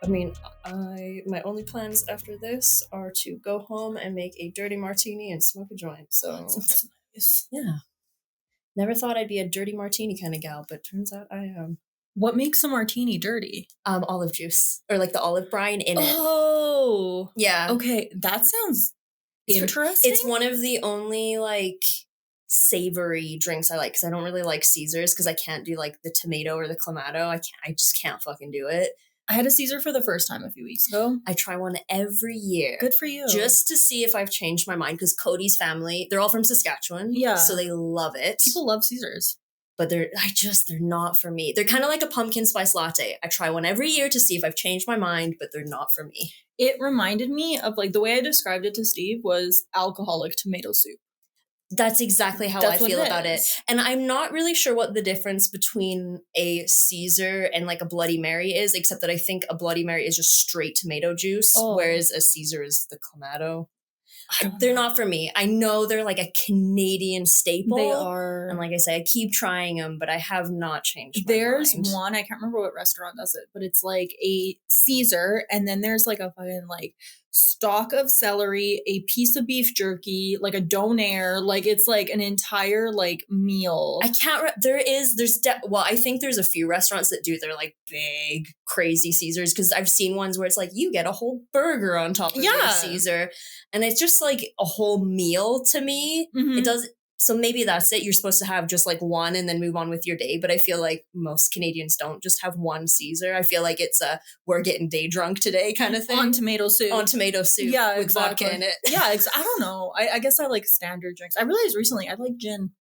mean, my only plans after this are to go home and make a dirty martini and smoke a joint. So, yeah. Never thought I'd be a dirty martini kind of gal, but turns out I am. What makes a martini dirty? Olive juice. Or like the olive brine in it. Oh. Yeah. Okay, that sounds interesting. It's one of the only, like, savory drinks I like, because I don't really like Caesars, because I can't do, like, the tomato or the clamato. I just can't fucking do it. I had a Caesar for the first time a few weeks ago. I try one every year. Good for you. Just to see if I've changed my mind, because Cody's family, they're all from Saskatchewan. Yeah. So they love it. People love Caesars. But they're not for me. They're kind of like a pumpkin spice latte. I try one every year to see if I've changed my mind, but they're not for me. It reminded me of, like, the way I described it to Steve was alcoholic tomato soup. That's exactly how I feel about it. And I'm not really sure what the difference between a Caesar and like a Bloody Mary is, except that I think a Bloody Mary is just straight tomato juice, whereas a Caesar is the clamato. They're not for me. I know they're like a Canadian staple. They are. And like I say, I keep trying them, but I have not changed my There's mind. one, I can't remember what restaurant does it, but it's like a Caesar, and then there's like a fucking like stalk of celery, a piece of beef jerky, like a donair, like it's like an entire like meal. I can't, I think there's a few restaurants that do their like big crazy Caesars, because I've seen ones where it's like you get a whole burger on top of your Caesar, and it's just like a whole meal to me. Mm-hmm. It does. So maybe that's it. You're supposed to have just like one and then move on with your day. But I feel like most Canadians don't just have one Caesar. I feel like it's a we're getting day drunk today kind of thing. On tomato soup. Yeah, with exactly. vodka in it. Yeah, I don't know. I guess I like standard drinks. I realized recently I like gin.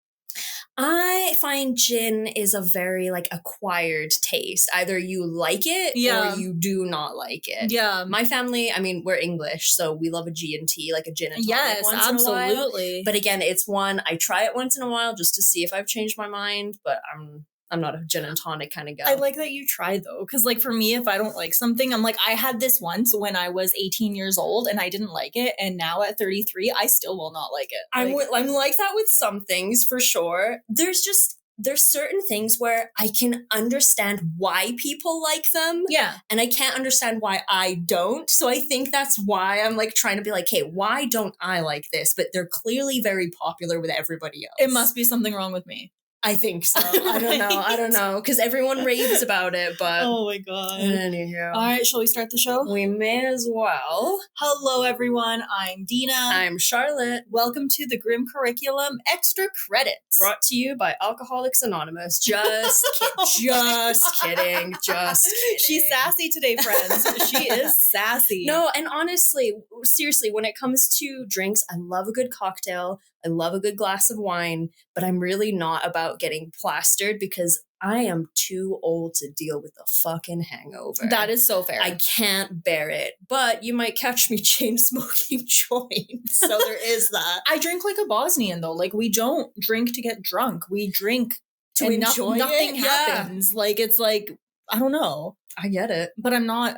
I find gin is a very like acquired taste. Either you like it or you do not like it. Yeah. My family, I mean, we're English, so we love a G&T, like a gin and tonic once absolutely. in a while. But again, it's one, I try it once in a while just to see if I've changed my mind, but I'm not a gin and tonic kind of guy. I like that you try though, because like for me, if I don't like something, I'm like, I had this once when I was 18 years old and I didn't like it, and now at 33, I still will not like it. I'm like that with some things for sure. There's certain things where I can understand why people like them. Yeah. And I can't understand why I don't. So I think that's why I'm like trying to be like, hey, why don't I like this? But they're clearly very popular with everybody else. It must be something wrong with me. I think so. I don't know. Because everyone raves about it, but... Oh my God. Anyhow. All right, shall we start the show? We may as well. Hello, everyone. I'm Dina. I'm Charlotte. Welcome to the Grim Curriculum Extra Credits. Brought to you by Alcoholics Anonymous. Just kidding. She's sassy today, friends. She is sassy. No, and honestly, seriously, when it comes to drinks, I love a good cocktail. I love a good glass of wine, but I'm really not about getting plastered because I am too old to deal with the fucking hangover. That is so fair. I can't bear it, but you might catch me chain smoking joints. So there is that. I drink like a Bosnian though. Like we don't drink to get drunk. We drink to enjoy it. Nothing happens. Like it's like, I don't know. I get it. But I'm not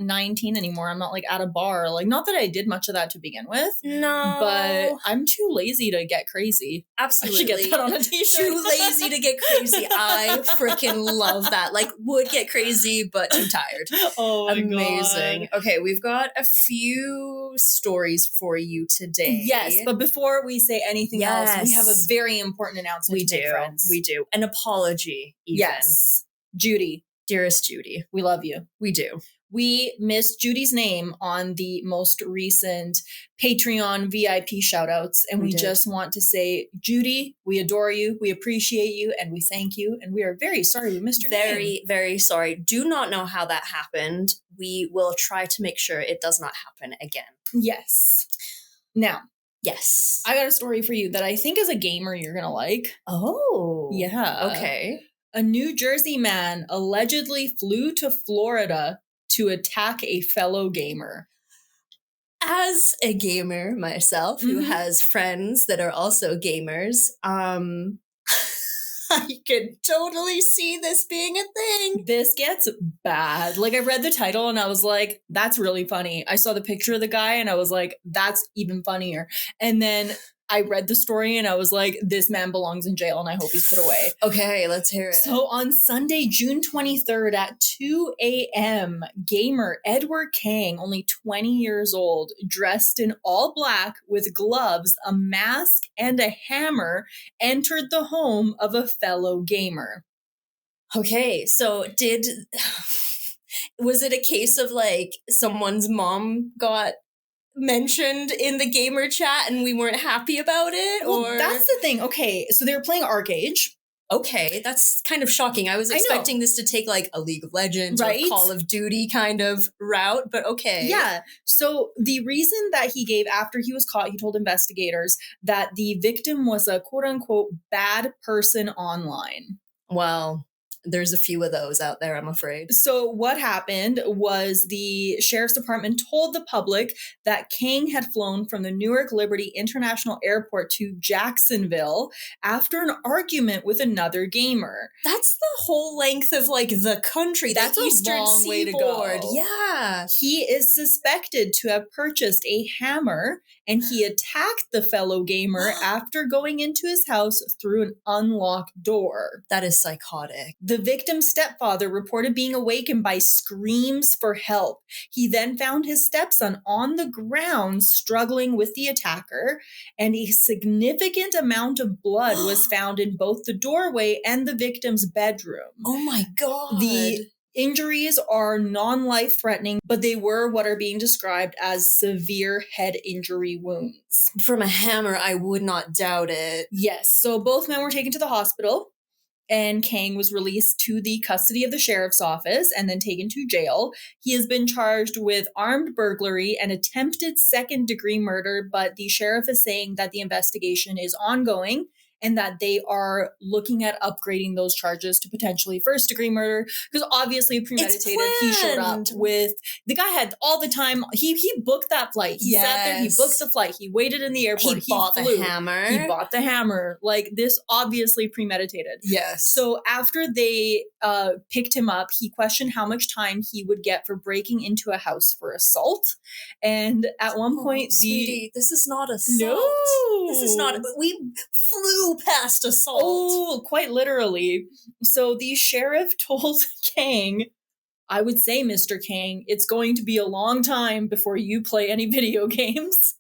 19 anymore. I'm not like at a bar. Like, not that I did much of that to begin with. No. But I'm too lazy to get crazy. Absolutely. I should get that on a t-shirt. Too lazy to get crazy. I freaking love that. Like, would get crazy, but too tired. Oh my Amazing. God. Okay, we've got a few stories for you today. Yes, but before we say anything else, we have a very important announcement to make, friends. We do. An apology, even. Yes. Judy. Dearest Judy. We love you. We do. We missed Judy's name on the most recent Patreon VIP shoutouts. And we just want to say, Judy, we adore you. We appreciate you. And we thank you. And we are very sorry we missed your name. Very, very sorry. Do not know how that happened. We will try to make sure it does not happen again. Yes. Now. Yes. I got a story for you that I think as a gamer you're going to like. Oh. Yeah. Okay. A New Jersey man allegedly flew to Florida to attack a fellow gamer. As a gamer myself, who has friends that are also gamers, I could totally see this being a thing. This gets bad. Like, I read the title and I was like, that's really funny. I saw the picture of the guy and I was like, that's even funnier. And then I read the story and I was like, this man belongs in jail and I hope he's put away. Okay, let's hear it. So on Sunday, June 23rd at 2 a.m., gamer Edward Kang, only 20 years old, dressed in all black with gloves, a mask, and a hammer, entered the home of a fellow gamer. Okay, so was it a case of like someone's mom got mentioned in the gamer chat and we weren't happy about it? Well, that's the thing. Okay, so they were playing ArcAge. Okay, that's kind of shocking. I was expecting this to take like a League of Legends or Call of Duty kind of route, but okay. Yeah. So the reason that he gave after he was caught, he told investigators that the victim was a quote unquote bad person online. Well, there's a few of those out there, I'm afraid. So what happened was the sheriff's department told the public that Kang had flown from the Newark Liberty International Airport to Jacksonville after an argument with another gamer. That's the whole length of like the country. That's the Eastern a long Seaboard. Way to go. Yeah. He is suspected to have purchased a hammer and he attacked the fellow gamer after going into his house through an unlocked door. That is psychotic. The victim's stepfather reported being awakened by screams for help. He then found his stepson on the ground struggling with the attacker, and a significant amount of blood was found in both the doorway and the victim's bedroom. Oh my God. The injuries are non-life-threatening, but they were what are being described as severe head injury wounds. From a hammer, I would not doubt it. Yes, so both men were taken to the hospital, and Kang was released to the custody of the sheriff's office and then taken to jail. He has been charged with armed burglary and attempted second-degree murder, but the sheriff is saying that the investigation is ongoing and that they are looking at upgrading those charges to potentially first-degree murder, because obviously premeditated. He showed up with, the guy had all the time. He booked that flight. He sat there, he booked the flight. He waited in the airport. He bought the hammer. He bought the hammer. Like, this obviously premeditated. Yes. So after they picked him up, he questioned how much time he would get for breaking into a house for assault. And at one point, sweetie, this is not assault. No. This is not, we flew past assault. Oh, quite literally. So the sheriff told Kang, I would say, Mr. Kang, it's going to be a long time before you play any video games.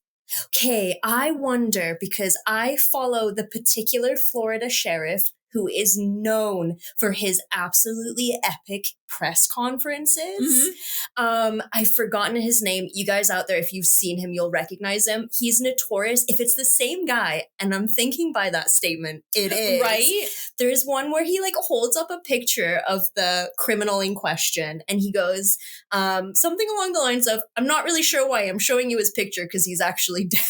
Okay, I wonder, because I follow the particular Florida sheriff who is known for his absolutely epic press conferences. Mm-hmm. I've forgotten his name. You guys out there, if you've seen him, you'll recognize him. He's notorious. If it's the same guy, and I'm thinking by that statement, it is. Right? There's one where he like holds up a picture of the criminal in question and he goes, something along the lines of, I'm not really sure why I'm showing you his picture because he's actually dead.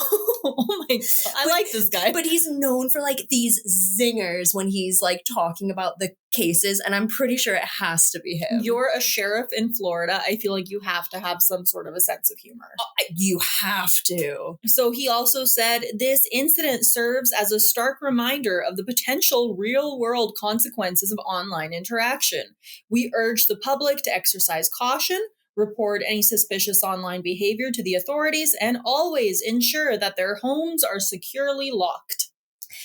Oh my God. I like this guy. But he's known for like these zingers when he's like talking about the cases, and I'm pretty sure it has to be him. You're a sheriff in Florida. I feel like you have to have some sort of a sense of humor. You have to. So he also said, this incident serves as a stark reminder of the potential real-world consequences of online interaction. We urge the public to exercise caution, report any suspicious online behavior to the authorities, and always ensure that their homes are securely locked.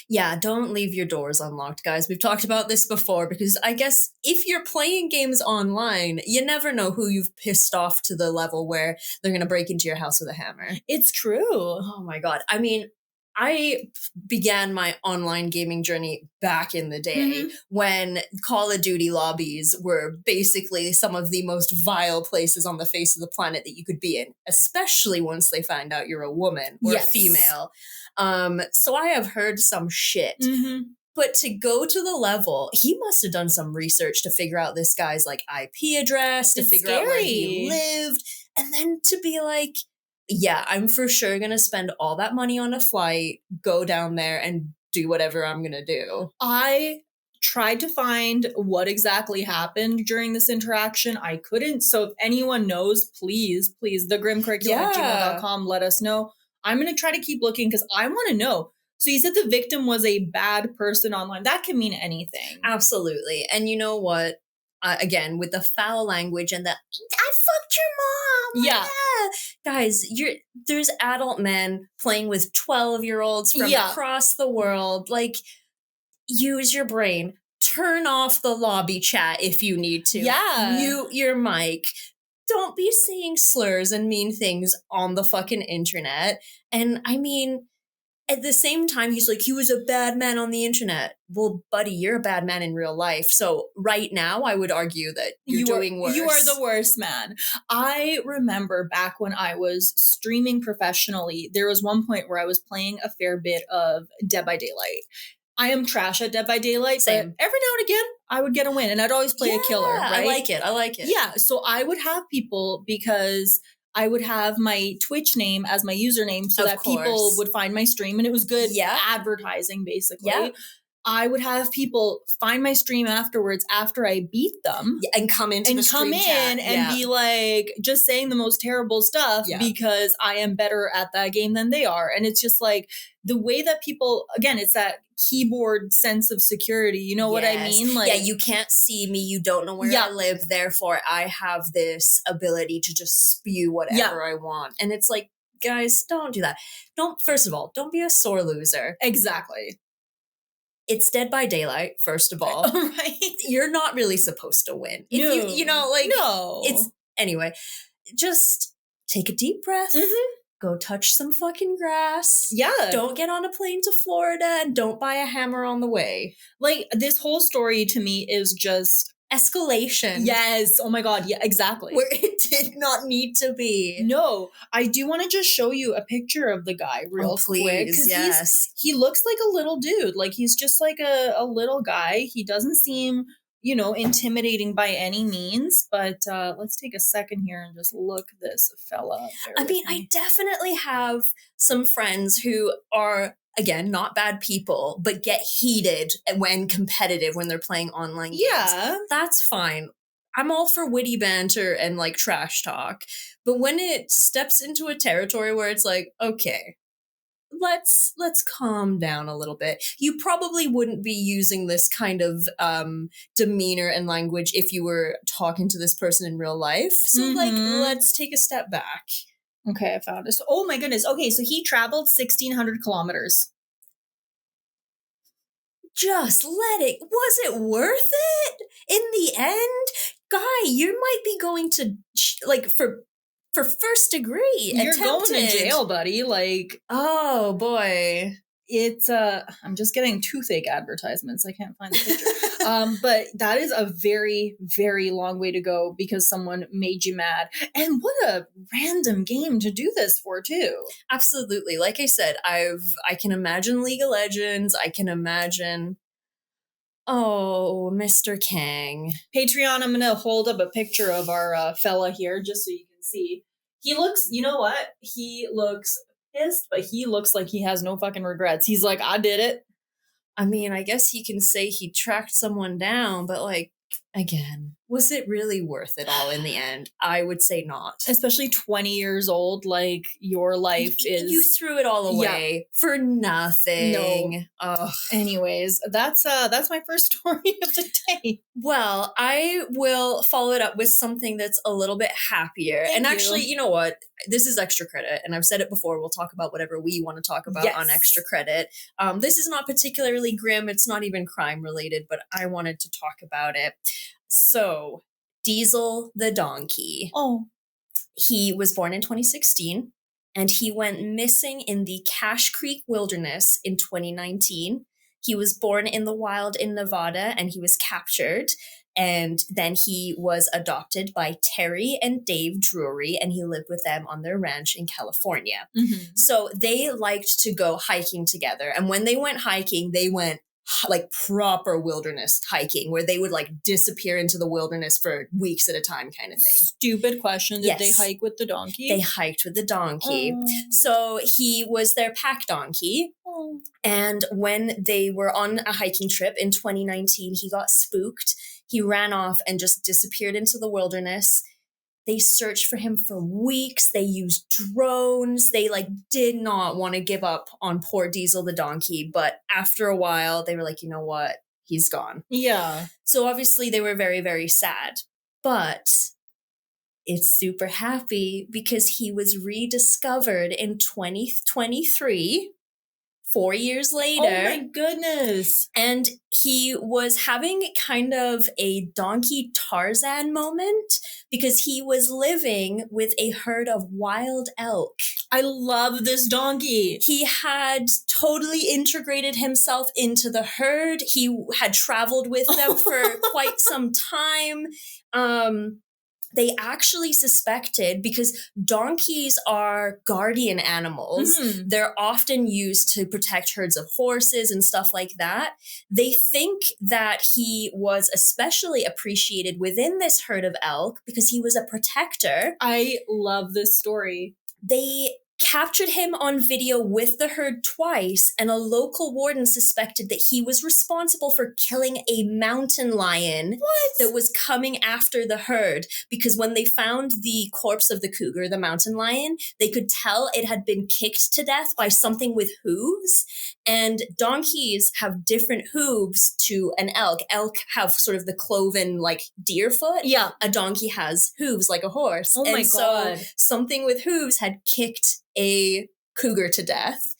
Yeah, don't leave your doors unlocked, guys. We've talked about this before, because I guess if you're playing games online, you never know who you've pissed off to the level where they're going to break into your house with a hammer. It's true. Oh my God. I mean, I began my online gaming journey back in the day when Call of Duty lobbies were basically some of the most vile places on the face of the planet that you could be in, especially once they find out you're a woman or a female. So I have heard some shit. But to go to the level, he must have done some research to figure out this guy's like IP address, to figure out where he lived, and then to be like, yeah, I'm for sure going to spend all that money on a flight, go down there and do whatever I'm going to do. I tried to find what exactly happened during this interaction. I couldn't. So if anyone knows, please, thegrimcurriculum@gmail.com, let us know. I'm going to try to keep looking because I want to know. So you said the victim was a bad person online. That can mean anything. Absolutely. And you know what? again, with the foul language and the, I fucked your mom. Yeah. Guys, there's adult men playing with 12-year-olds from across the world. Like, use your brain. Turn off the lobby chat if you need to. Yeah. Mute your mic. Don't be saying slurs and mean things on the fucking internet. And I mean, at the same time, he's like, he was a bad man on the internet. Well, buddy, you're a bad man in real life. So right now, I would argue that you're doing worse. You are the worst man. I remember back when I was streaming professionally, there was one point where I was playing a fair bit of Dead by Daylight. I am trash at Dead by Daylight, Same. but every now and again, I would get a win, and I'd always play a killer, right? I like it. Yeah, so I would have people, because I would have my Twitch name as my username so that people would find my stream, and it was good advertising, basically. Yeah. I would have people find my stream afterwards after I beat them. Yeah, and come into the stream chat. And be like, just saying the most terrible stuff because I am better at that game than they are. And it's just like the way that people, again, it's that keyboard sense of security. You know what I mean? Like, you can't see me. You don't know where I live. Therefore, I have this ability to just spew whatever I want. And it's like, guys, don't do that. First of all, don't be a sore loser. Exactly. It's Dead by Daylight, first of all. Right. You're not really supposed to win. No. It's, anyway, just take a deep breath. Mm-hmm. Go touch some fucking grass. Yeah. Don't get on a plane to Florida, and don't buy a hammer on the way. Like, this whole story to me is just escalation. Yes. Oh my God. Yeah, exactly. Where it did not need to be. No, I do want to just show you a picture of the guy real quick. Because he looks like a little dude. Like, he's just like a little guy. He doesn't seem, intimidating by any means. But let's take a second here and just look this fella up. I definitely have some friends who are, again, not bad people, but get heated when competitive when they're playing online games. Yeah. That's fine. I'm all for witty banter and like trash talk. But when it steps into a territory where it's like, okay, let's calm down a little bit. You probably wouldn't be using this kind of demeanor and language if you were talking to this person in real life. So let's take a step back. Okay, I found this. Oh my goodness. Okay, so he traveled 1,600 kilometers. Just let it. Was it worth it? In the end, guy, you might be going to for first degree. You're going to jail, buddy. Like, oh boy. It's I'm just getting toothache advertisements. I can't find the picture. But that is a very, very long way to go because someone made you mad. And what a random game to do this for too. Absolutely. Like I said, I can imagine League of Legends. I can imagine Mr. King. Patreon, I'm gonna hold up a picture of our fella here just so you can see. He looks, you know what? He looks pissed, but he looks like he has no fucking regrets. He's like, I did it. I mean, I guess he can say he tracked someone down, but like, again, was it really worth it all in the end? I would say not. Especially 20 years old, like your life is... You threw it all away for nothing. No. Ugh. Anyways, that's my first story of the day. Well, I will follow it up with something that's a little bit happier. Thank you. Actually, you know what? This is extra credit, and I've said it before. We'll talk about whatever we want to talk about on extra credit. This is not particularly grim. It's not even crime related, but I wanted to talk about it. So, Diesel the donkey. Oh. He was born in 2016, and he went missing in the Cache Creek Wilderness in 2019. He was born in the wild in Nevada, and he was captured. And then he was adopted by Terry and Dave Drury, and he lived with them on their ranch in California. Mm-hmm. So they liked to go hiking together. And when they went hiking, they went like proper wilderness hiking where they would like disappear into the wilderness for weeks at a time kind of thing. Stupid question. Did they hike with the donkey? They hiked with the donkey. So he was their pack donkey. And when they were on a hiking trip in 2019, he got spooked. He ran off and just disappeared into the wilderness. They searched for him for weeks. They used drones. They did not want to give up on poor Diesel the donkey. But after a while, they were like, you know what? he's gone. Yeah. So obviously they were very, very sad. But it's super happy because he was rediscovered in 2023, 4 years later. Oh my goodness. And he was having kind of a donkey Tarzan moment because he was living with a herd of wild elk. I love this donkey. He had totally integrated himself into the herd. He had traveled with them for quite some time. They actually suspected, because donkeys are guardian animals, they're often used to protect herds of horses and stuff like that. They think that he was especially appreciated within this herd of elk because he was a protector. I love this story. They captured him on video with the herd twice, and a local warden suspected that he was responsible for killing a mountain lion that was coming after the herd, because when they found the corpse of the cougar, the mountain lion, they could tell it had been kicked to death by something with hooves, and donkeys have different hooves to an elk. Elk have sort of the cloven, like, deer foot. Yeah. A donkey has hooves like a horse. Oh my God. So something with hooves had kicked a cougar to death.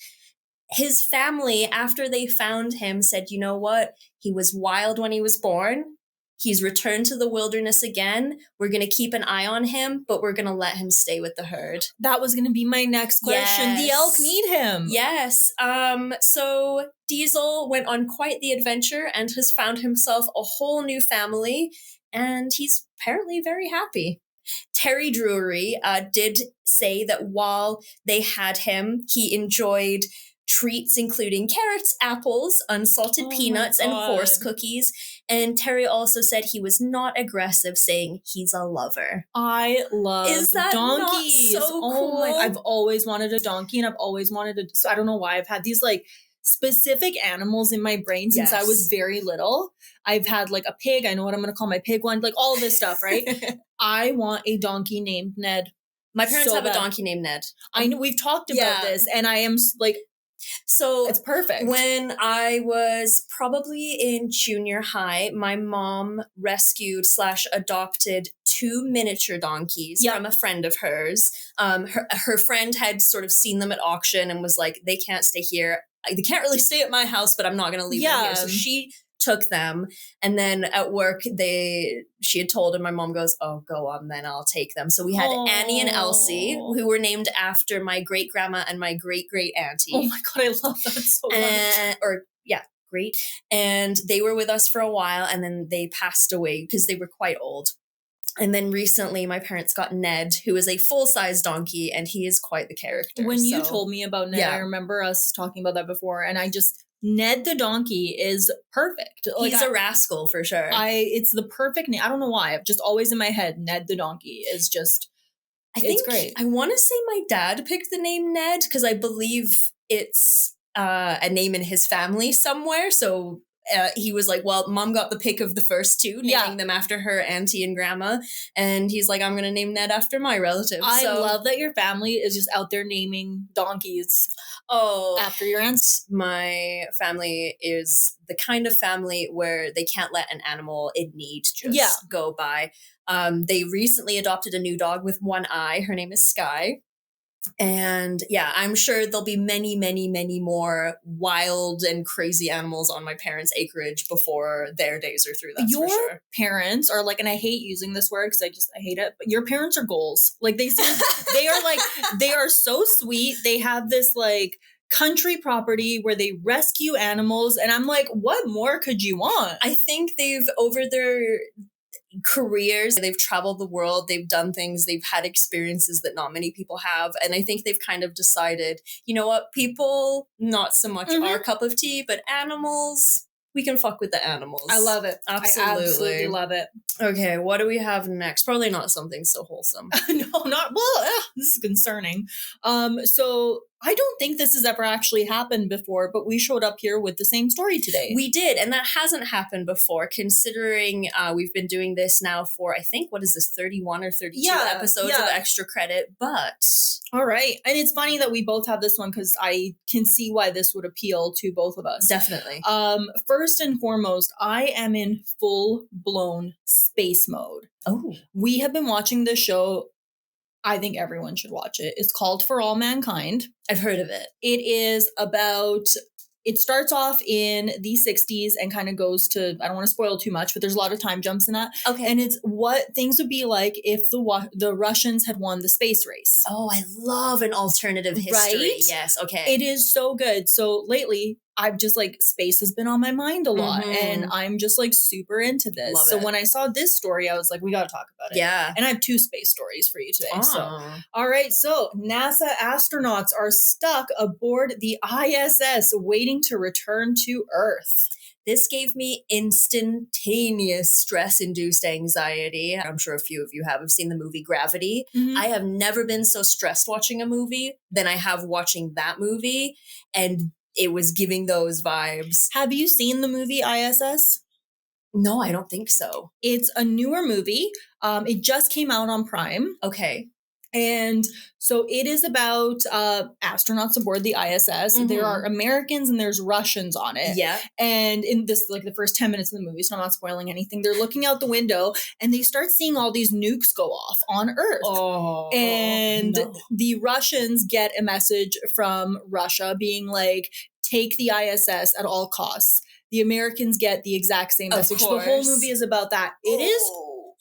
His family, after they found him, said, you know what? He was wild when he was born. He's returned to the wilderness again. We're going to keep an eye on him, but we're going to let him stay with the herd. That was going to be my next question. Yes. The elk need him. Yes. So Diesel went on quite the adventure and has found himself a whole new family, and he's apparently very happy. Terry Drury did say that while they had him, he enjoyed treats including carrots, apples, unsalted peanuts, and horse cookies. And Terry also said he was not aggressive, saying he's a lover. I love donkeys. Not so cool? I've always wanted a donkey, and I've always wanted so I don't know why I've had these like specific animals in my brain since I was very little. I've had like a pig. I know what I'm going to call my pig one, like all of this stuff, right? I want a donkey named Ned. My parents have a donkey named Ned. I know we've talked about this, and I am like, so it's perfect. When I was probably in junior high, my mom rescued / adopted 2 miniature donkeys from a friend of hers. Her friend had sort of seen them at auction and was like, they can't stay here. They can't really stay at my house, but I'm not going to leave them here. So she took them, and then at work she had told him, my mom goes, oh, go on, then I'll take them. So we had Annie and Elsie, who were named after my great grandma and my great great auntie. Oh my God, I love that so much. Great. And they were with us for a while, and then they passed away because they were quite old. And then recently my parents got Ned, who is a full-size donkey, and he is quite the character. When you told me about Ned, I remember us talking about that before, and Ned the donkey is perfect. Like, he's a rascal for sure. It's the perfect name. I don't know why. I've just always in my head, Ned the donkey is just, it's great. I want to say my dad picked the name Ned because I believe it's a name in his family somewhere. So he was like, well, mom got the pick of the first 2, naming them after her auntie and grandma. And he's like, I'm going to name Ned after my relative. I love that your family is just out there naming donkeys after your aunts. My family is the kind of family where they can't let an animal in need just go by. They recently adopted a new dog with one eye. Her name is Sky. And I'm sure there'll be many, many, many more wild and crazy animals on my parents' acreage before their days are through. That's for sure. Your parents are like, and I hate using this word because I hate it, but your parents are goals. Like they are so sweet. They have this like country property where they rescue animals. And I'm like, what more could you want? I think they've, over their careers, they've traveled the world, they've done things, they've had experiences that not many people have, and I think they've kind of decided, you know what, people, not so much our cup of tea, but animals, we can fuck with the animals. I love it. Absolutely. I absolutely love it. Okay, what do we have next? Probably not something so wholesome. No, not, well, this is concerning. So I don't think this has ever actually happened before, but we showed up here with the same story today. We did, and that hasn't happened before, considering we've been doing this now for, I think, what is this, 31 or 32 episodes of Extra Credit, but... All right, and it's funny that we both have this one because I can see why this would appeal to both of us. Definitely. First and foremost, I am in full-blown space mode. Oh. We have been watching this show. I think everyone should watch it. It's called For All Mankind. I've heard of it. It is about, it starts off in the 60s and kind of goes to, I don't want to spoil too much, but there's a lot of time jumps in that. Okay. And it's what things would be like if the Russians had won the space race. Oh, I love an alternative history. Right? Yes, okay. It is so good. So lately, I've just like, space has been on my mind a lot and I'm just like super into this. Love so it. when I saw this story, I was like, we got to talk about it. Yeah. And I have 2 space stories for you today. So, all right. So NASA astronauts are stuck aboard the ISS waiting to return to Earth. This gave me instantaneous stress-induced anxiety. I'm sure a few of you have seen the movie Gravity. I have never been so stressed watching a movie than I have watching that movie. And it was giving those vibes. Have you seen the movie ISS? No, I don't think so. It's a newer movie. It just came out on Prime. Okay. And so it is about astronauts aboard the ISS. There are Americans and there's Russians on it. Yeah. And in this, like the first 10 minutes of the movie, so I'm not spoiling anything, they're looking out the window and they start seeing all these nukes go off on Earth. And the Russians get a message from Russia being like, take the ISS at all costs. The Americans get the exact same message. The whole movie is about that. It is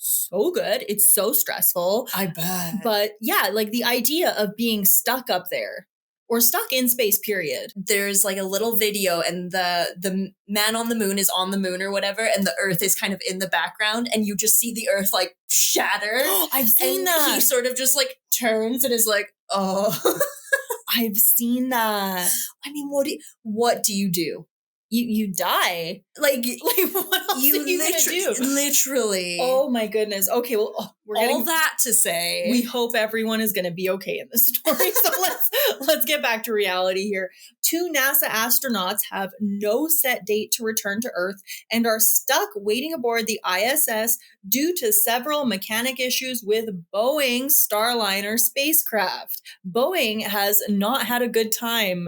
so good. It's so stressful. I bet. But yeah, like the idea of being stuck up there or stuck in space, period. There's like a little video and the man on the moon is on the moon or whatever, and the Earth is kind of in the background, and you just see the Earth like shatter. I've seen and that. He sort of just like turns and is like, oh. I've seen that. I mean, what do you do? You die. Like what else are you gonna do? Literally. Oh my goodness. Okay, well, we're getting all that to say. We hope everyone is going to be okay in this story. So let's get back to reality here. 2 NASA astronauts have no set date to return to Earth and are stuck waiting aboard the ISS due to several mechanic issues with Boeing's Starliner spacecraft. Boeing has not had a good time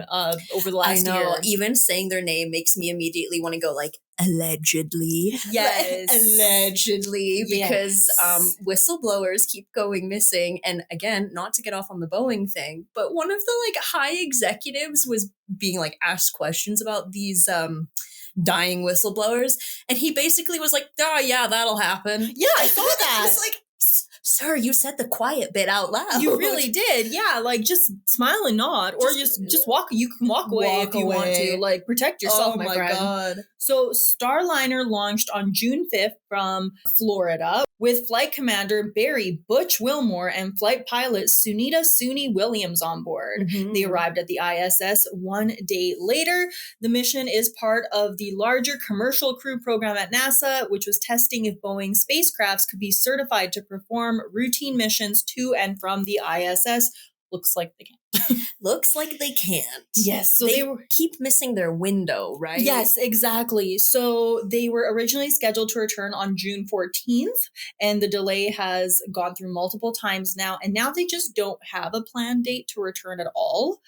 over the last year. Even saying their name makes me immediately want to go like, allegedly. Yes. Allegedly. Because whistleblowers keep going missing. And again, not to get off on the Boeing thing, but one of the like high executives was being like asked questions about these dying whistleblowers. And he basically was like, oh yeah, that'll happen. Yeah, I saw that. It's like, sir, you said the quiet bit out loud. You really did. Yeah, like just smile and nod, or just walk. You can walk away if you want to. Like protect yourself, my friend. God. So Starliner launched on June 5th from Florida with flight commander Barry Butch Wilmore and flight pilot Sunita Suni Williams on board. They arrived at the ISS 1 day later. The mission is part of the larger commercial crew program at NASA, which was testing if Boeing spacecrafts could be certified to perform routine missions to and from the ISS. Looks like they can. Looks like they can't. Yes. So they keep missing their window, right? Yes, exactly. So they were originally scheduled to return on June 14th, and the delay has gone through multiple times now. And now they just don't have a planned date to return at all.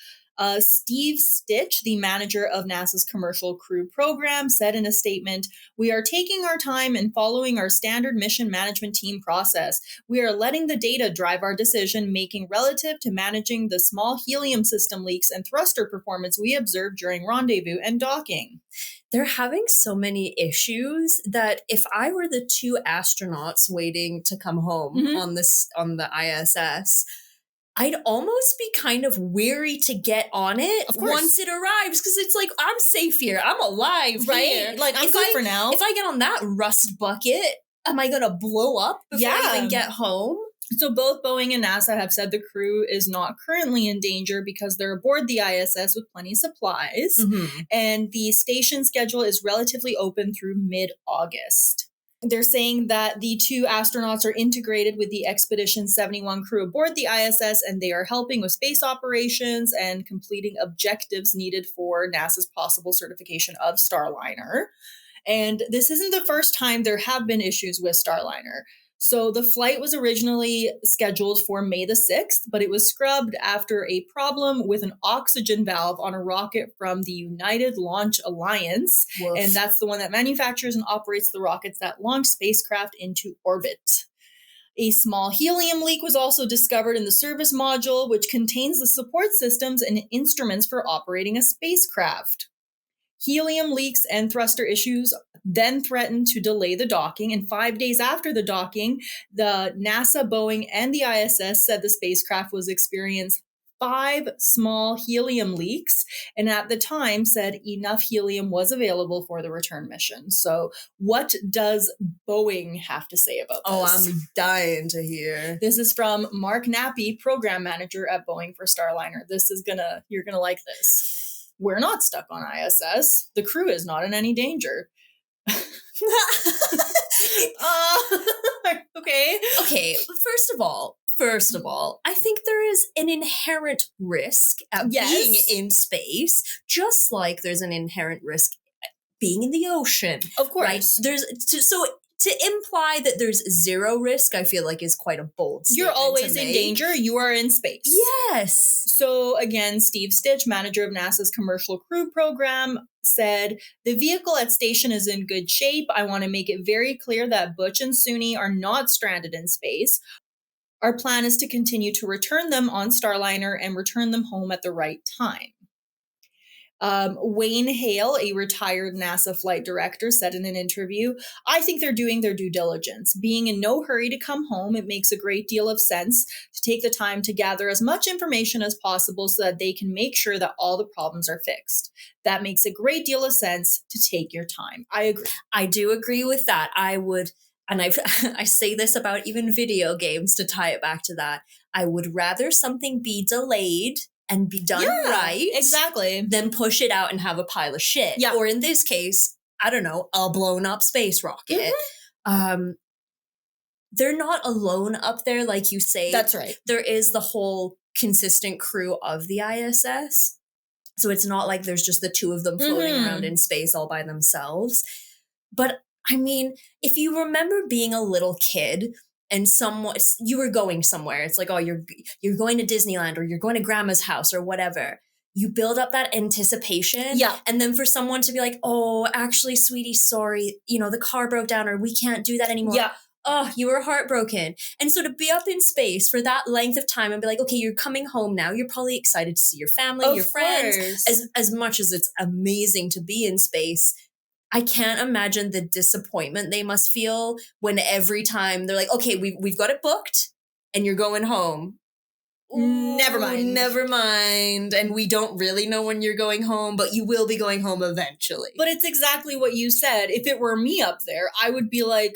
Steve Stitch, the manager of NASA's Commercial Crew Program, said in a statement, "We are taking our time and following our standard mission management team process. We are letting the data drive our decision making relative to managing the small helium system leaks and thruster performance we observed during rendezvous and docking." They're having so many issues that if I were the 2 astronauts waiting to come home on the ISS, I'd almost be kind of weary to get on it once it arrives, because it's like, I'm safe here. I'm alive here. Like, I'm good for now. If I get on that rust bucket, am I going to blow up before I even get home? So both Boeing and NASA have said the crew is not currently in danger because they're aboard the ISS with plenty of supplies. And the station schedule is relatively open through mid-August. They're saying that the 2 astronauts are integrated with the Expedition 71 crew aboard the ISS, and they are helping with space operations and completing objectives needed for NASA's possible certification of Starliner. And this isn't the first time there have been issues with Starliner. So the flight was originally scheduled for May the 6th, but it was scrubbed after a problem with an oxygen valve on a rocket from the United Launch Alliance. Woof. And that's the one that manufactures and operates the rockets that launch spacecraft into orbit. A small helium leak was also discovered in the service module, which contains the support systems and instruments for operating a spacecraft. Helium leaks and thruster issues then threatened to delay the docking, and 5 days after the docking, the NASA, Boeing, and the ISS said the spacecraft was experiencing 5 small helium leaks, and at the time said enough helium was available for the return mission. So what does Boeing have to say about this? Oh, I'm dying to hear. This is from Mark Nappy, program manager at Boeing for Starliner. You're gonna like this. We're not stuck on ISS. The crew is not in any danger. Okay. Okay, first of all, I think there is an inherent risk at being in space, just like there's an inherent risk being in the ocean. Of course. Right? To imply that there's zero risk, I feel like is quite a bold statement. You're always in danger. You are in space. Yes. So again, Steve Stitch, manager of NASA's Commercial Crew Program, said, the vehicle at station is in good shape. I want to make it very clear that Butch and Suni are not stranded in space. Our plan is to continue to return them on Starliner and return them home at the right time. Wayne Hale, a retired NASA flight director, said in an interview, I think they're doing their due diligence. Being in no hurry to come home, it makes a great deal of sense to take the time to gather as much information as possible so that they can make sure that all the problems are fixed. That makes a great deal of sense to take your time. I agree. I do agree with that. I would, and I say this about even video games to tie it back to that, I would rather something be delayed and be done right. Exactly. Then push it out and have a pile of shit. Yeah. Or in this case, I don't know, a blown up space rocket. Mm-hmm. They're not alone up there, like you say. That's right. There is the whole consistent crew of the ISS. So it's not like there's just the 2 of them floating around in space all by themselves. But I mean, if you remember being a little kid and you were going somewhere, it's like, oh, you're going to Disneyland or you're going to grandma's house or whatever. You build up that anticipation. Yeah. And then for someone to be like, oh, actually, sweetie, sorry, the car broke down or we can't do that anymore. Yeah. Oh, you were heartbroken. And so to be up in space for that length of time and be like, okay, you're coming home now. You're probably excited to see your family, your friends. As much as it's amazing to be in space, I can't imagine the disappointment they must feel when every time they're like, okay, we've got it booked and you're going home. Ooh, never mind. And we don't really know when you're going home, but you will be going home eventually. But it's exactly what you said. If it were me up there, I would be like,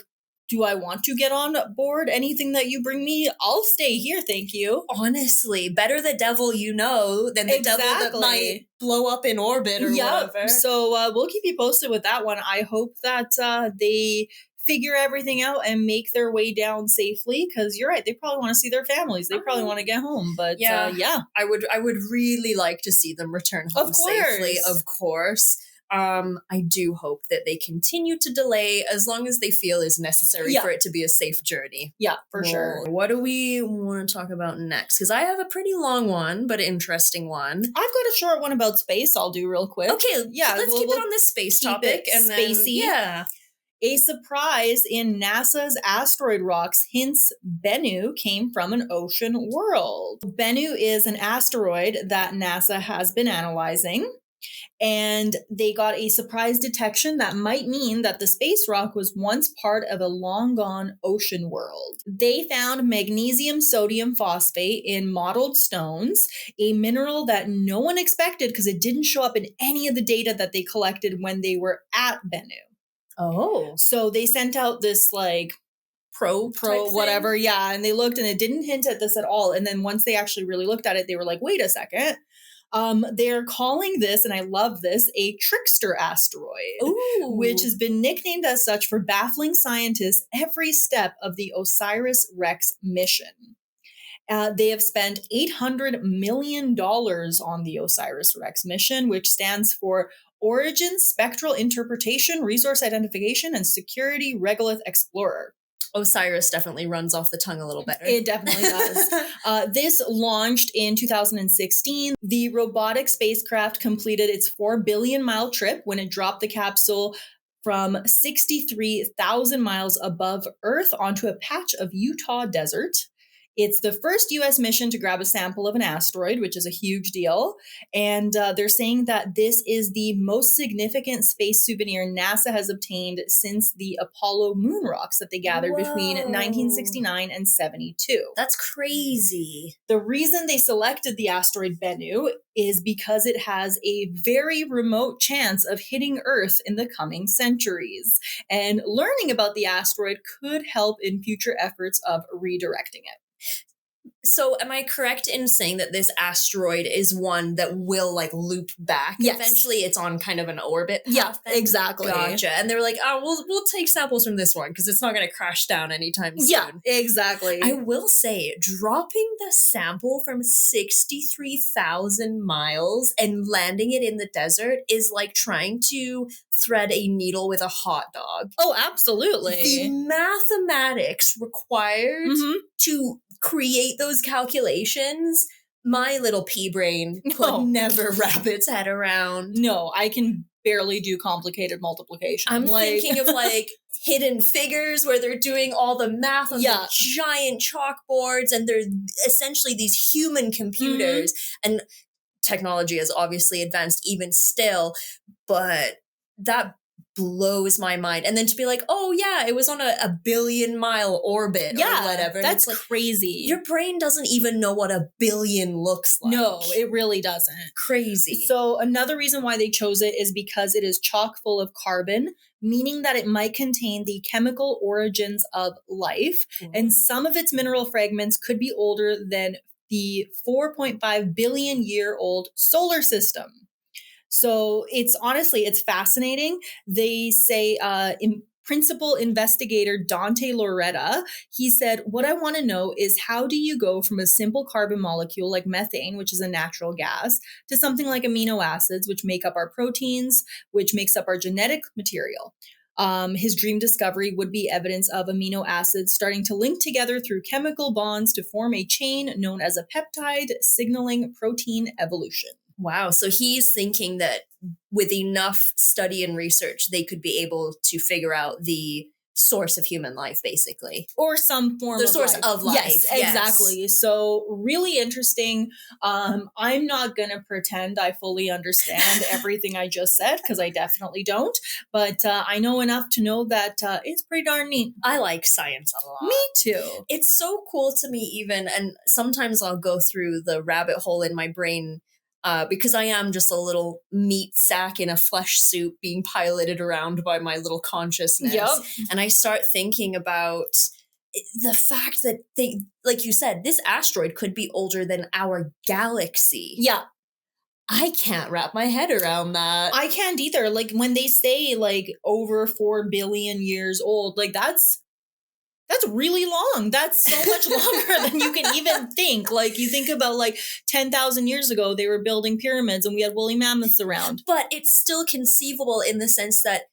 do I want to get on board anything that you bring me? I'll stay here, thank you. Honestly, better the devil you know than the devil that might blow up in orbit or whatever. So we'll keep you posted with that one. I hope that they figure everything out and make their way down safely, because you're right, they probably want to see their families. They probably want to get home. But yeah. I would really like to see them return home safely, of course. I do hope that they continue to delay as long as they feel is necessary for it to be a safe journey. Yeah, for sure. What do we want to talk about next? Because I have a pretty long one, but interesting one. I've got a short one about space I'll do real quick. Okay, let's keep it on this space topic. And spacey. Then, A surprise in NASA's asteroid rocks hints Bennu came from an ocean world. Bennu is an asteroid that NASA has been analyzing. And they got a surprise detection that might mean that the space rock was once part of a long-gone ocean world. They found magnesium sodium phosphate in mottled stones, a mineral that no one expected because it didn't show up in any of the data that they collected when they were at Bennu. Oh. So they sent out this probe whatever, and they looked and it didn't hint at this at all. And then once they actually really looked at it, they were like, wait a second. They're calling this, and I love this, a trickster asteroid, Ooh. which has been nicknamed as such for baffling scientists every step of the OSIRIS-REx mission. They have spent $800 million on the OSIRIS-REx mission, which stands for Origin Spectral Interpretation, Resource Identification, and Security Regolith Explorer. Osiris definitely runs off the tongue a little better. It definitely does. This launched in 2016. The robotic spacecraft completed its 4 billion mile trip when it dropped the capsule from 63,000 miles above Earth onto a patch of Utah desert. It's the first U.S. mission to grab a sample of an asteroid, which is a huge deal. And they're saying that this is the most significant space souvenir NASA has obtained since the Apollo moon rocks that they gathered between 1969 and 72. That's crazy. The reason they selected the asteroid Bennu is because it has a very remote chance of hitting Earth in the coming centuries. And learning about the asteroid could help in future efforts of redirecting it. So am I correct in saying that this asteroid is one that will like loop back? Yes. Eventually it's on kind of an orbit path. Yeah, exactly. Gotcha. And they were like, oh, we'll take samples from this one because it's not going to crash down anytime soon. Yeah, exactly. I will say, dropping the sample from 63,000 miles and landing it in the desert is like trying to thread a needle with a hot dog. Oh, absolutely. The mathematics required to create those calculations, my little pea brain could never wrap its head around. No, I can barely do complicated multiplication. I'm thinking of like hidden figures where they're doing all the math on the giant chalkboards, and they're essentially these human computers. And technology has obviously advanced even still, but that blows my mind. And then to be like, oh yeah, it was on a billion mile orbit or whatever. And that's like, crazy. Your brain doesn't even know what a billion looks like. No, it really doesn't. Crazy. So another reason why they chose it is because it is chock full of carbon, meaning that it might contain the chemical origins of life. And some of its mineral fragments could be older than the 4.5 billion year old solar system. So it's fascinating. They say principal investigator Dante Loretta, he said, what I want to know is how do you go from a simple carbon molecule like methane, which is a natural gas, to something like amino acids, which make up our proteins, which makes up our genetic material. His dream discovery would be evidence of amino acids starting to link together through chemical bonds to form a chain known as a peptide signaling protein evolution. Wow. So he's thinking that with enough study and research, they could be able to figure out the source of human life, basically. Or some form of life. The source of life. Yes, exactly. So really interesting. I'm not going to pretend I fully understand everything I just said, because I definitely don't. But I know enough to know that it's pretty darn neat. I like science a lot. Me too. It's so cool to me even, and sometimes I'll go through the rabbit hole in my brain because I am just a little meat sack in a flesh suit being piloted around by my little consciousness. Yep. And I start thinking about the fact that they, like you said, this asteroid could be older than our galaxy. Yeah. I can't wrap my head around that. I can't either. Like when they say like over 4 billion years old, like that's really long. That's so much longer than you can even think. Like you think about like 10,000 years ago, they were building pyramids and we had woolly mammoths around. But it's still conceivable in the sense that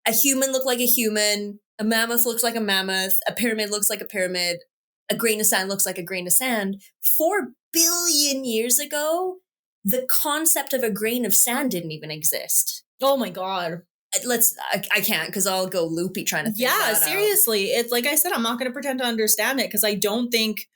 a human looked like a human, a mammoth looks like a mammoth, a pyramid looks like a pyramid, a grain of sand looks like a grain of sand. 4 billion years ago, the concept of a grain of sand didn't even exist. Oh my God. I can't because I'll go loopy trying to think that seriously. It's like I said, I'm not going to pretend to understand it because I don't think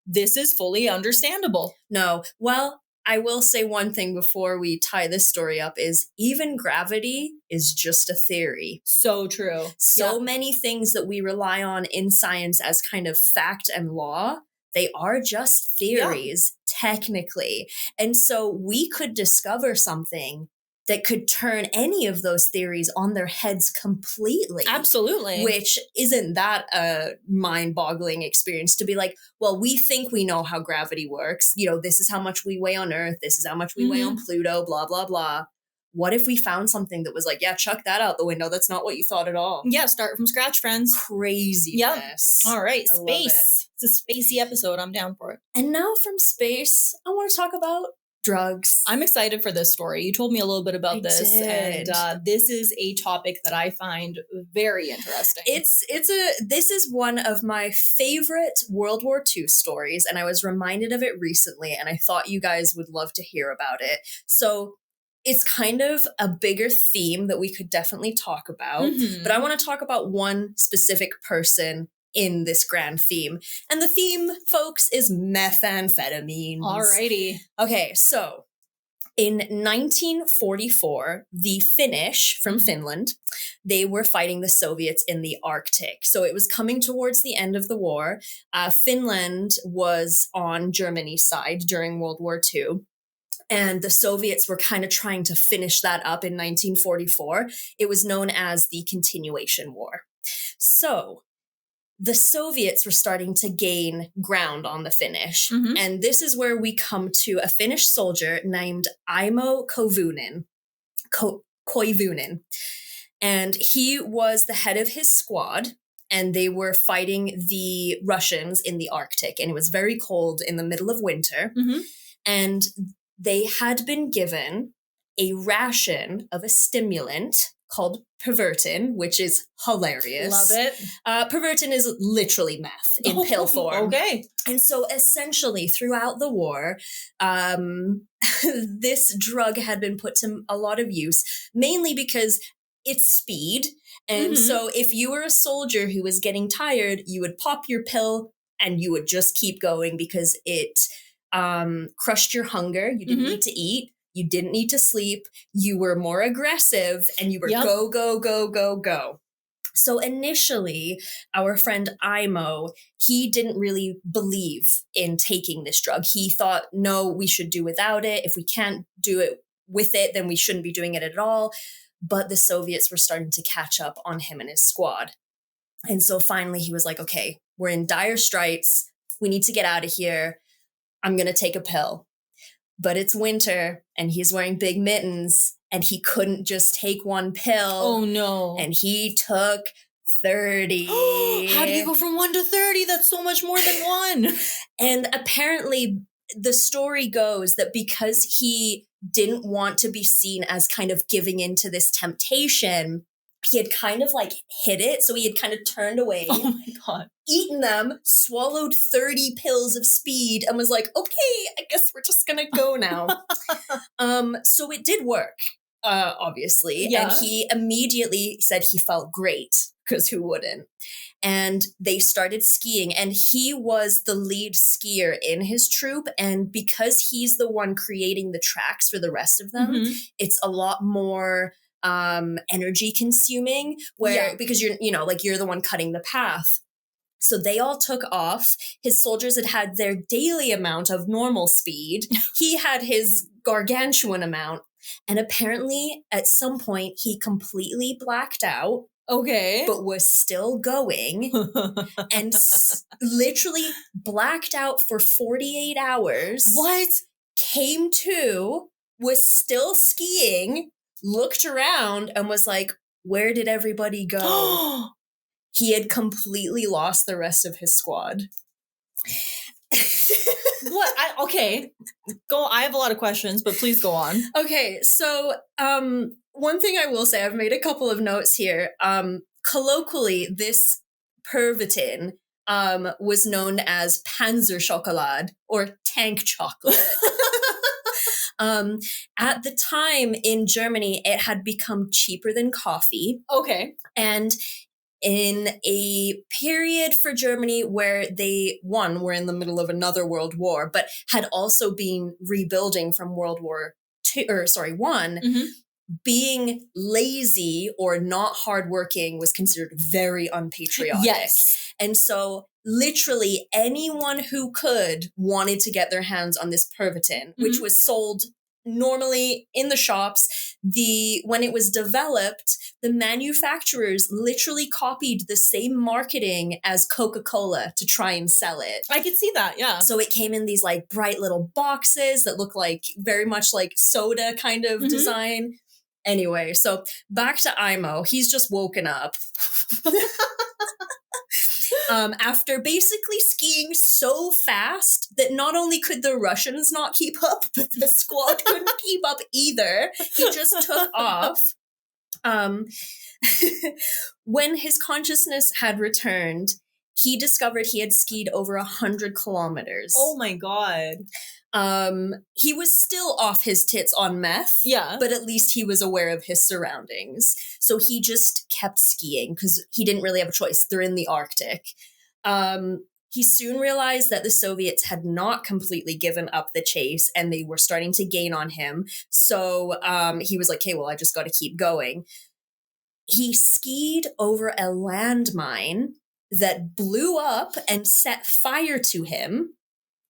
this is fully understandable. No. Well, I will say one thing before we tie this story up is even gravity is just a theory. So true. So many things that we rely on in science as kind of fact and law, they are just theories, technically. And so we could discover something that could turn any of those theories on their heads completely. Absolutely. Which isn't that a mind-boggling experience to be like, well, we think we know how gravity works. You know, this is how much we weigh on Earth. This is how much we weigh on Pluto, blah, blah, blah. What if we found something that was like, yeah, chuck that out the window. That's not what you thought at all. Yeah, start from scratch, friends. Craziness. Yep. All right, space. It's a spacey episode. I'm down for it. And now from space, I want to talk about drugs. I'm excited for this story. You told me a little bit about this, and this is a topic that I find very interesting. This is one of my favorite World War II stories, and I was reminded of it recently, and I thought you guys would love to hear about it. So it's kind of a bigger theme that we could definitely talk about, but I want to talk about one specific person in this grand theme. And the theme, folks, is methamphetamines. Alrighty. Okay, so in 1944, the Finnish from Finland, they were fighting the Soviets in the Arctic. So it was coming towards the end of the war. Finland was on Germany's side during World War II. And the Soviets were kind of trying to finish that up in 1944. It was known as the Continuation War. So the Soviets were starting to gain ground on the Finnish. And this is where we come to a Finnish soldier named Aimo Koivunen. And he was the head of his squad, and they were fighting the Russians in the Arctic. And it was very cold in the middle of winter. And they had been given a ration of a stimulant called Pervertin, which is hilarious. Love it. Pervertin is literally meth in pill form. Okay. And so essentially throughout the war, this drug had been put to a lot of use, mainly because it's speed. And so if you were a soldier who was getting tired, you would pop your pill and you would just keep going because it crushed your hunger. You didn't need to eat. You didn't need to sleep. You were more aggressive and you were go, go, go, go, go. So initially, our friend Aimo, he didn't really believe in taking this drug. He thought, no, we should do without it. If we can't do it with it, then we shouldn't be doing it at all. But the Soviets were starting to catch up on him and his squad. And so finally he was like, okay, we're in dire straits. We need to get out of here. I'm going to take a pill. But it's winter and he's wearing big mittens and he couldn't just take one pill. Oh, no. And he took 30. How do you go from 1 to 30? That's so much more than one. And apparently the story goes that because he didn't want to be seen as kind of giving into this temptation, he had kind of like hid it. So he had kind of turned away. Oh my God. Eaten them, swallowed 30 pills of speed, and was like, okay, I guess we're just going to go now. So it did work, obviously. Yeah. And he immediately said he felt great, because who wouldn't? And they started skiing, and he was the lead skier in his troop. And because he's the one creating the tracks for the rest of them, it's a lot more energy consuming because you're the one cutting the path. So they all took off. His soldiers had their daily amount of normal speed. He had his gargantuan amount. And apparently at some point he completely blacked out. Okay. But was still going and literally blacked out for 48 hours. What? Came to, was still skiing, looked around and was like, where did everybody go? He had completely lost the rest of his squad. What? Okay. Go. I have a lot of questions, but please go on. Okay. So, one thing I will say, I've made a couple of notes here. Colloquially, this Pervitin was known as Panzerschokolade or tank chocolate. At the time in Germany, it had become cheaper than coffee. Okay. And in a period for Germany where they, one, were in the middle of another world war, but had also been rebuilding from World War One, being lazy or not hardworking was considered very unpatriotic. Yes. And so literally anyone who could wanted to get their hands on this Pervitin, which was sold normally in the shops, when it was developed, the manufacturers literally copied the same marketing as Coca-Cola to try and sell it. I could see that, yeah. So it came in these like bright little boxes that look like very much like soda kind of design. Anyway, so back to Imo. He's just woken up. After basically skiing so fast that not only could the Russians not keep up, but the squad couldn't keep up either. He just took off. When his consciousness had returned, he discovered he had skied over 100 kilometers. Oh my God. He was still off his tits on meth. Yeah. But at least he was aware of his surroundings. So he just kept skiing because he didn't really have a choice. They're in the Arctic. He soon realized that the Soviets had not completely given up the chase and they were starting to gain on him. So he was like, okay, well, I just got to keep going. He skied over a landmine that blew up and set fire to him.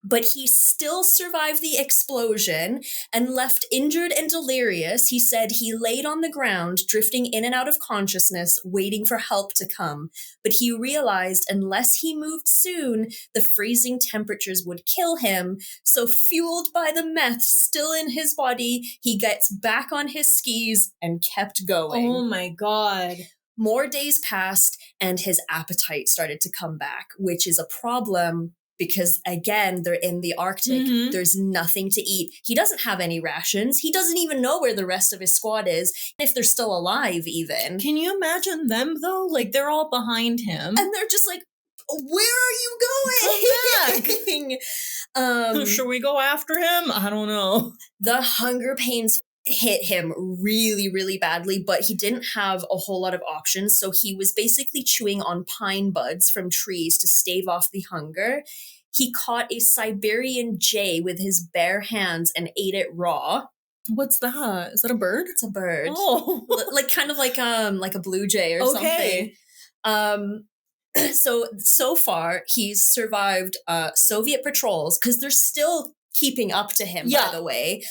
But he still survived the explosion and left injured and delirious. He said he laid on the ground, drifting in and out of consciousness, waiting for help to come. But he realized unless he moved soon, the freezing temperatures would kill him. So fueled by the meth still in his body, he gets back on his skis and kept going. Oh my God. More days passed and his appetite started to come back, which is a problem. Because, again, they're in the Arctic. There's nothing to eat. He doesn't have any rations. He doesn't even know where the rest of his squad is, if they're still alive, even. Can you imagine them, though? Like, they're all behind him. And they're just like, where are you going? Come back. Should we go after him? I don't know. The hunger pains hit him really, really badly, but he didn't have a whole lot of options. So he was basically chewing on pine buds from trees to stave off the hunger. He caught a Siberian jay with his bare hands and ate it raw. What's that? Is that a bird? It's a bird. Oh. Like kind of like a blue jay or something. So far he's survived Soviet patrols because they're still keeping up to him, by the way.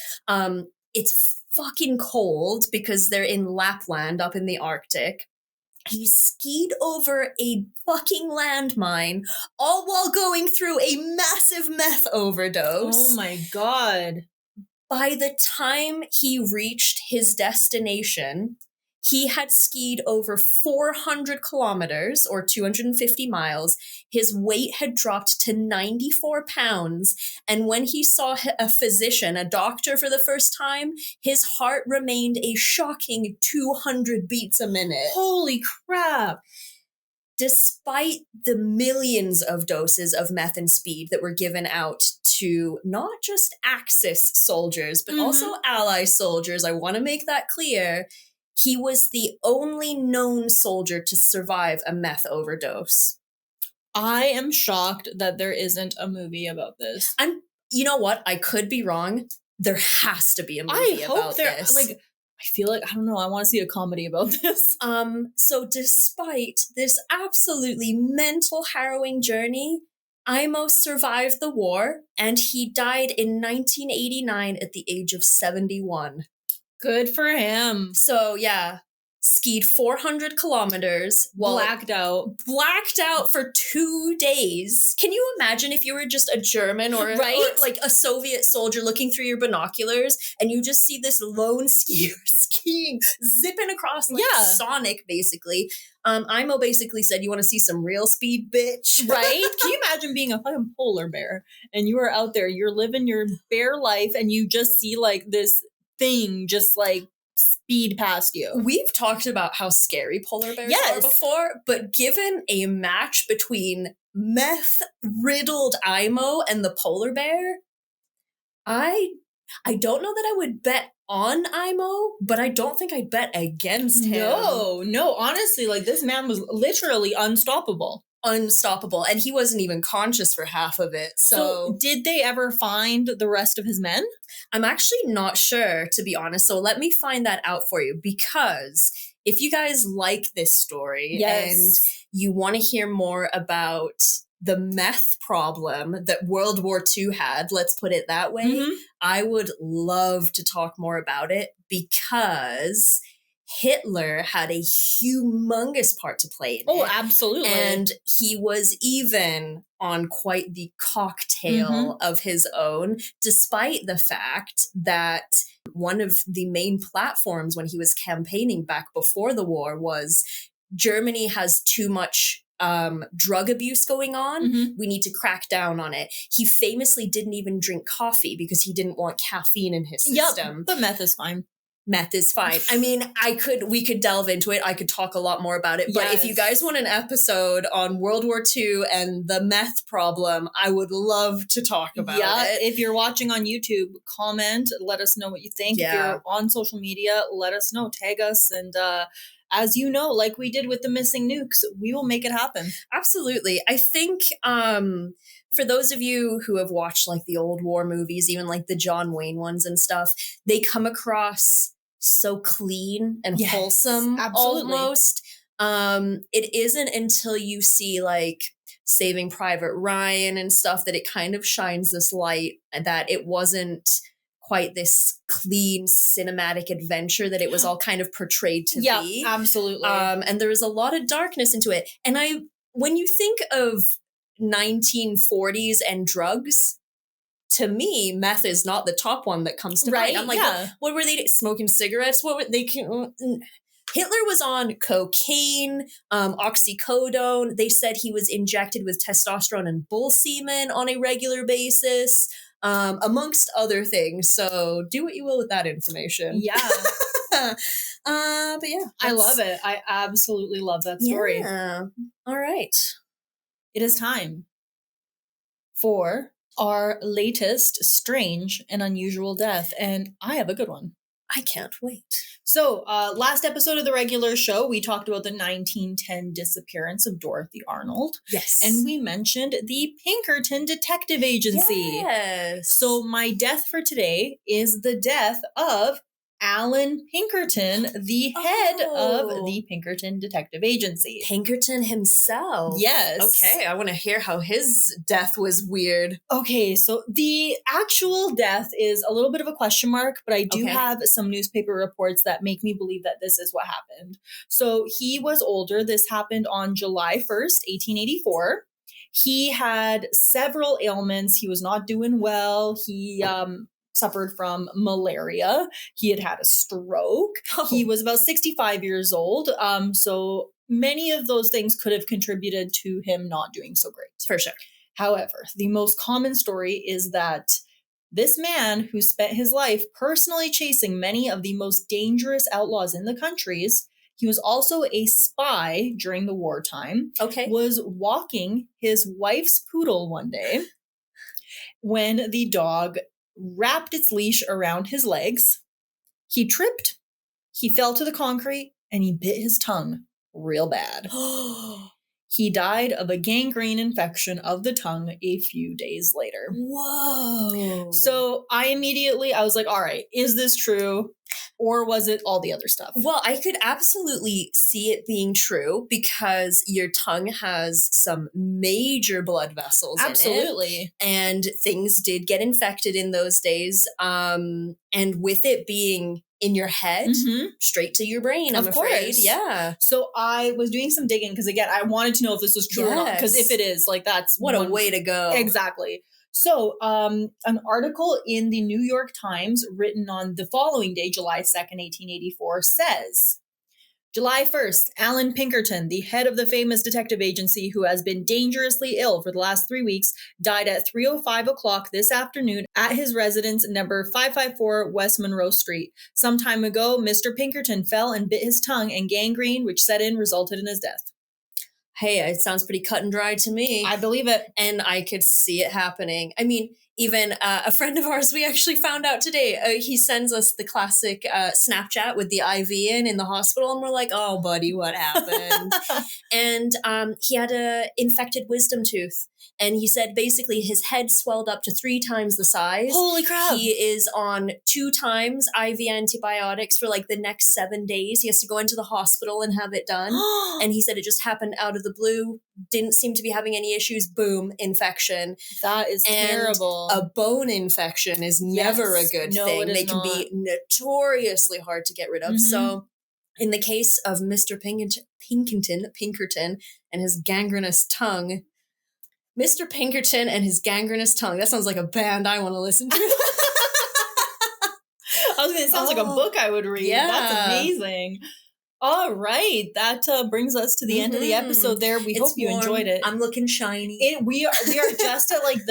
It's fucking cold because they're in Lapland up in the Arctic. He skied over a fucking landmine, all while going through a massive meth overdose. Oh my God. By the time he reached his destination, he had skied over 400 kilometers or 250 miles. His weight had dropped to 94 pounds. And when he saw a physician, a doctor for the first time, his heart remained a shocking 200 beats a minute. Holy crap. Despite the millions of doses of meth and speed that were given out to not just Axis soldiers, but also Ally soldiers, I want to make that clear, he was the only known soldier to survive a meth overdose. I am shocked that there isn't a movie about this. You know what? I could be wrong. There has to be a movie about this. Like, I feel like, I don't know, I want to see a comedy about this. So despite this absolutely mental harrowing journey, Imo survived the war and he died in 1989 at the age of 71. Good for him. So, yeah, skied 400 kilometers. Blacked out for 2 days. Can you imagine if you were just a German or like a Soviet soldier looking through your binoculars and you just see this lone skier skiing, zipping across like Sonic, basically. Imo basically said, you want to see some real speed, bitch? Right? Can you imagine being a fucking polar bear and you are out there, you're living your bear life and you just see like this thing just like speed past you. We've talked about how scary polar bears are before, but given a match between meth-riddled Imo and the polar bear, I don't know that I would bet on Imo, but I don't think I'd bet against him. No, honestly, like this man was literally unstoppable. And he wasn't even conscious for half of it. So did they ever find the rest of his men? I'm actually not sure, to be honest. So let me find that out for you, because if you guys like this story and you want to hear more about the meth problem that World War II had, let's put it that way, I would love to talk more about it because Hitler had a humongous part to play in it. Oh, absolutely. And he was even on quite the cocktail of his own, despite the fact that one of the main platforms when he was campaigning back before the war was Germany has too much drug abuse going on. We need to crack down on it. He famously didn't even drink coffee because he didn't want caffeine in his system. Yep, but meth is fine. Meth is fine. I mean, we could delve into it. I could talk a lot more about it. But if you guys want an episode on World War II and the meth problem, I would love to talk about it. If you're watching on YouTube, comment, let us know what you think. If you're on social media, let us know, tag us. And as you know, like we did with the missing nukes, we will make it happen. Absolutely. I think for those of you who have watched like the old war movies, even like the John Wayne ones and stuff, they come across so clean and wholesome almost. It isn't until you see like Saving Private Ryan and stuff that it kind of shines this light that it wasn't quite this clean cinematic adventure that it was all kind of portrayed to be. Yeah, absolutely. And there is a lot of darkness into it. And when you think of 1940s and drugs, to me, meth is not the top one that comes to mind. I'm like, what were they smoking cigarettes? What were they? Hitler was on cocaine, oxycodone. They said he was injected with testosterone and bull semen on a regular basis, amongst other things. So do what you will with that information. Yeah. But yeah. I love it. I absolutely love that story. Yeah. All right. It is time for our latest strange and unusual death. And I have a good one. I can't wait. So, last episode of the regular show, we talked about the 1910 disappearance of Dorothy Arnold. Yes. And we mentioned the Pinkerton Detective Agency. Yes. So, my death for today is the death of Alan Pinkerton, the head of the Pinkerton Detective Agency. Pinkerton himself? Yes. Okay, I want to hear how his death was weird. Okay, so the actual death is a little bit of a question mark, but I do have some newspaper reports that make me believe that this is what happened. So he was older. This happened on July 1st, 1884. He had several ailments. He was not doing well. He suffered from malaria. He had a stroke. He was about 65 years old. So many of those things could have contributed to him not doing so great. For sure. However, the most common story is that this man who spent his life personally chasing many of the most dangerous outlaws in the countries, he was also a spy during the wartime, was walking his wife's poodle one day when the dog wrapped its leash around his legs. He tripped, he fell to the concrete, and he bit his tongue real bad. He died of a gangrene infection of the tongue a few days later. Whoa. So I was like, all right, is this true? Or was it all the other stuff? Well, I could absolutely see it being true because your tongue has some major blood vessels in it. Absolutely. And things did get infected in those days. And with it being in your head, straight to your brain, I'm afraid. Yeah. So I was doing some digging because, again, I wanted to know if this was true or not. Because if it is, like, that's what a way to go. Exactly. So an article in the New York Times written on the following day, July 2nd, 1884, says, July 1st, Alan Pinkerton, the head of the famous detective agency who has been dangerously ill for the last 3 weeks, died at 3:05 o'clock this afternoon at his residence number 554 West Monroe Street. Some time ago, Mr. Pinkerton fell and bit his tongue, and gangrene, which set in, resulted in his death. Hey, it sounds pretty cut and dry to me. I believe it. And I could see it happening. I mean, even a friend of ours, we actually found out today, he sends us the classic Snapchat with the IV in the hospital. And we're like, oh, buddy, what happened? And he had an infected wisdom tooth. And he said basically his head swelled up to 3 times the size. Holy crap. He is on 2 times IV antibiotics for like the next 7 days. He has to go into the hospital and have it done. And he said it just happened out of the blue. Didn't seem to be having any issues. Boom, infection. That is terrible. A bone infection is never a good thing. They can be notoriously hard to get rid of. So in the case of Mr. Pinkerton and his gangrenous tongue, Mr. Pinkerton and his gangrenous tongue. That sounds like a band I want to listen to. I was going to say, it sounds like a book I would read. Yeah. That's amazing. All right. That brings us to the end of the episode there. We hope you enjoyed it. I'm looking shiny. We are just at like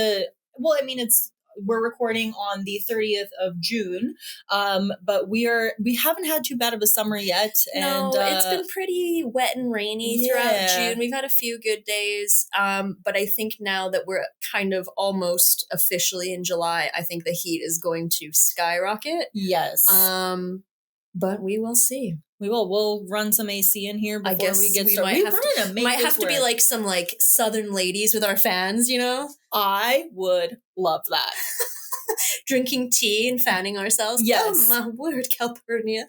we're recording on the 30th of June, but we haven't had too bad of a summer yet. And it's been pretty wet and rainy throughout June. We've had a few good days, but I think now that we're kind of almost officially in July, I think the heat is going to skyrocket. Yes. But we will see. We will. We'll run some AC in here before we get started. We might have to be like some like Southern ladies with our fans, you know? I would love that. Drinking tea and fanning ourselves. Yes. Oh my word, Calpurnia.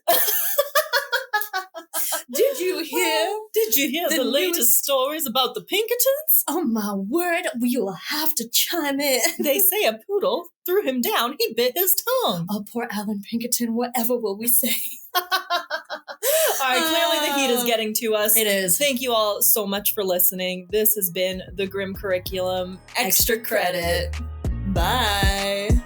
Did you hear the latest stories about the Pinkertons? Oh my word, we will have to chime in. They say a poodle threw him down. He bit his tongue. Oh, poor Alan Pinkerton. Whatever will we say? All right, clearly the heat is getting to us. It is. Thank you all so much for listening. This has been the Grim Curriculum. Extra credit. Bye.